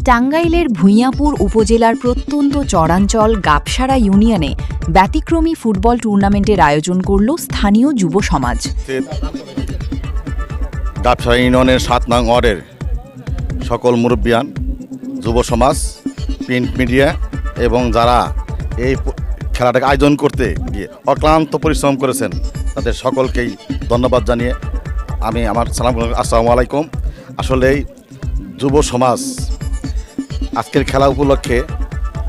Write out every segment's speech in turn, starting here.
টাঙ্গাইলের ভূঁইয়াপুর উপজেলার প্রত্যন্ত চরাঞ্চল গাবসারা ইউনিয়নে ব্যতিক্রমী ফুটবল টুর্নামেন্টের আয়োজন করল স্থানীয় যুব সমাজ। গাবসারা ইউনিয়নের ৭ নং ওয়ার্ডের সকল মুরব্বিয়ান, যুব সমাজ, প্রিন্ট মিডিয়া এবং যারা এই খেলাটাকে আয়োজন করতে গিয়ে অক্লান্ত পরিশ্রম করেছেন তাদের সকলকেই ধন্যবাদ জানিয়ে আমি আমার আসসালামু আলাইকুম। আসলে এই যুব সমাজ আজকের খেলা উপলক্ষে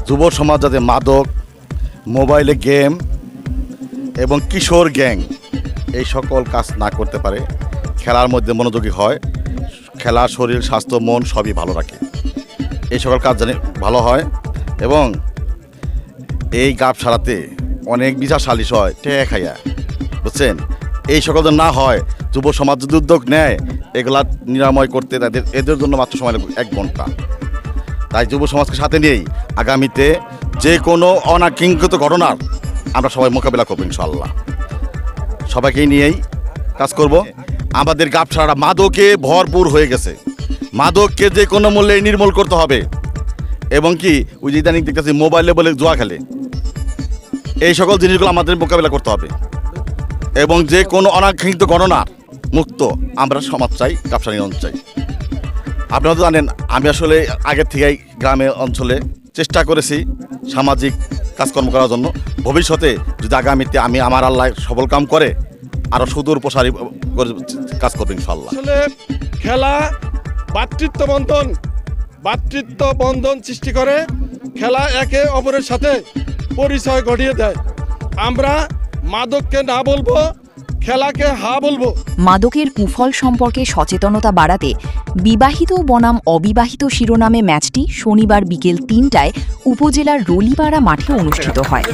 যুব সমাজ যাতে মাদক, মোবাইলে গেম এবং কিশোর গ্যাং এই সকল কাজ না করতে পারে, খেলার মধ্যে মনোযোগী হয়, খেলা শরীর, স্বাস্থ্য, মন সবই ভালো রাখে, এই সকল কাজ জানি ভালো হয়। এবং এই গাবসারাতে অনেক বিচার সালিশ হয় টেয়া খাইয়া, বুঝছেন? এই সকল না হয়, যুব সমাজ যদি উদ্যোগ নেয় এগুলা নিরাময় করতে এদের জন্য মাত্র সময় লাগবে 1 ঘন্টা। তাই যুব সমাজকে সাথে নিয়েই আগামীতে যে কোনো অনাকাঙ্ক্ষিত ঘটনার আমরা সবাই মোকাবিলা করবো ইনশাআল্লাহ। সবাইকে নিয়েই কাজ করব। আমাদের গাবসারা মাদকে ভরপুর হয়ে গেছে, মাদককে যে কোনো মূল্যে নির্মূল করতে হবে। এবং কি ওই যে ইদানিং দেখতেছি মোবাইলে বলে জুয়া খেলে, এই সকল জিনিসগুলো আমাদের মোকাবিলা করতে হবে। এবং যে কোনো অনাকাঙ্ক্ষিত ঘটনা মুক্ত আমরা সমাজ চাই, গাবসারা ইউনিয়ন চাই। আপনারা তো জানেন আমি আসলে আগের থেকেই গ্রামে অঞ্চলে চেষ্টা করেছি সামাজিক কাজকর্ম করার জন্য। ভবিষ্যতে যদি আগামীতে আমি আমার আল্লাহ সফল কাম করে আরও সুদূর প্রসারী করে কাজ করবো ইনশাআল্লাহ। আসলে খেলা ভাতৃত্ব বন্ধন সৃষ্টি করে, খেলা একে অপরের সাথে পরিচয় ঘটিয়ে দেয়। আমরা মাদককে না বলবো, খেলাকে হা বলবো। মাদকের কুফল সম্পর্কে সচেতনতা বাড়াতে বিবাহিত বনাম অবিবাহিত শিরোনামে ম্যাচটি শনিবার বিকেল ৩টায় উপজেলার রলিপাড়া মাঠে অনুষ্ঠিত হয়।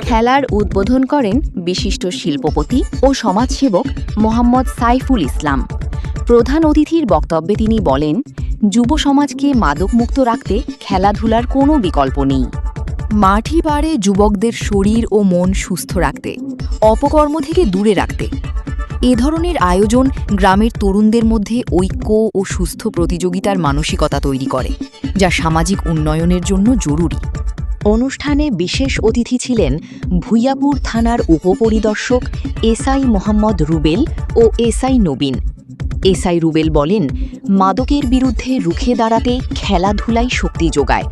খেলার উদ্বোধন করেন বিশিষ্ট শিল্পপতি ও সমাজসেবক মোহাম্মদ সাইফুল ইসলাম। প্রধান অতিথির বক্তব্যে তিনি বলেন, যুব সমাজকে মাদকমুক্ত রাখতে খেলাধুলার কোনো বিকল্প নেই। মাঠই পারে যুবকদের শরীর ও মন সুস্থ রাখতে, অপকর্ম থেকে দূরে রাখতে। এ ধরনের আয়োজন গ্রামের তরুণদের মধ্যে ঐক্য ও সুস্থ প্রতিযোগিতার মানসিকতা তৈরি করে, যা সামাজিক উন্নয়নের জন্য জরুরি। অনুষ্ঠানে বিশেষ অতিথি ছিলেন ভূঁইয়াপুর থানার উপপরিদর্শক এসআই মোহাম্মদ রুবেল ও এসআই নবীন। এসআই রুবেল বলেন, মাদকের বিরুদ্ধে রুখে দাঁড়াতে খেলাধুলাই শক্তি যোগায়।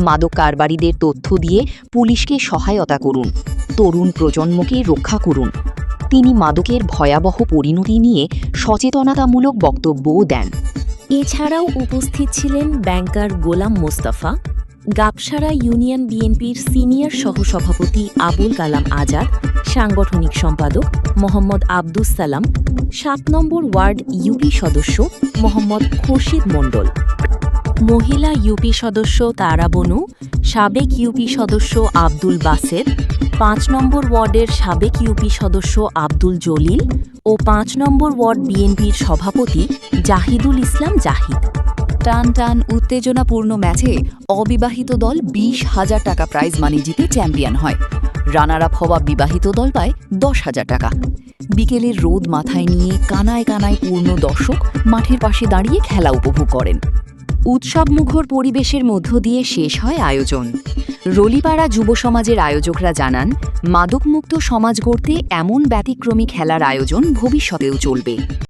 মাদক কারবারিদের তথ্য দিয়ে পুলিশকে সহায়তা করুন, তরুণ প্রজন্মকে রক্ষা করুন। তিনি মাদকের ভয়াবহ পরিণতি নিয়ে সচেতনতামূলক বক্তব্যও দেন। এছাড়াও উপস্থিত ছিলেন ব্যাংকার গোলাম মোস্তফা, গাবসারা ইউনিয়ন বিএনপির সিনিয়র সহসভাপতি আবুল কালাম আজাদ, সাংগঠনিক সম্পাদক মোহাম্মদ আব্দুস সালাম, ৭ নম্বর ওয়ার্ড ইউপি সদস্য মোহাম্মদ খুরশিদ মণ্ডল, মহিলা ইউপি সদস্য তারা বনু, সাবেক ইউপি সদস্য আব্দুল বাসেদ, ৫ নম্বর ওয়ার্ডের সাবেক ইউপি সদস্য আব্দুল জলিল ও ৫ নম্বর ওয়ার্ড বিএনপির সভাপতি জাহিদুল ইসলাম জাহিদ। টান উত্তেজনাপূর্ণ ম্যাচে অবিবাহিত দল ২০,০০০ টাকা প্রাইজ মানি জিতে চ্যাম্পিয়ন হয়। রানার আপ হওয়া বিবাহিত দল পায় ১০,০০০ টাকা। বিকেলের রোদ মাথায় নিয়ে কানায় কানায় পূর্ণ দর্শক মাঠের পাশে দাঁড়িয়ে খেলা উপভোগ করেন। উৎসবমুখর পরিবেশের মধ্য দিয়ে শেষ হয় আয়োজন। রলিপাড়া যুব সমাজের আয়োজকরা জানান, মাদকমুক্ত সমাজ গড়তে এমন ব্যতিক্রমী খেলার আয়োজন ভবিষ্যতেও চলবে।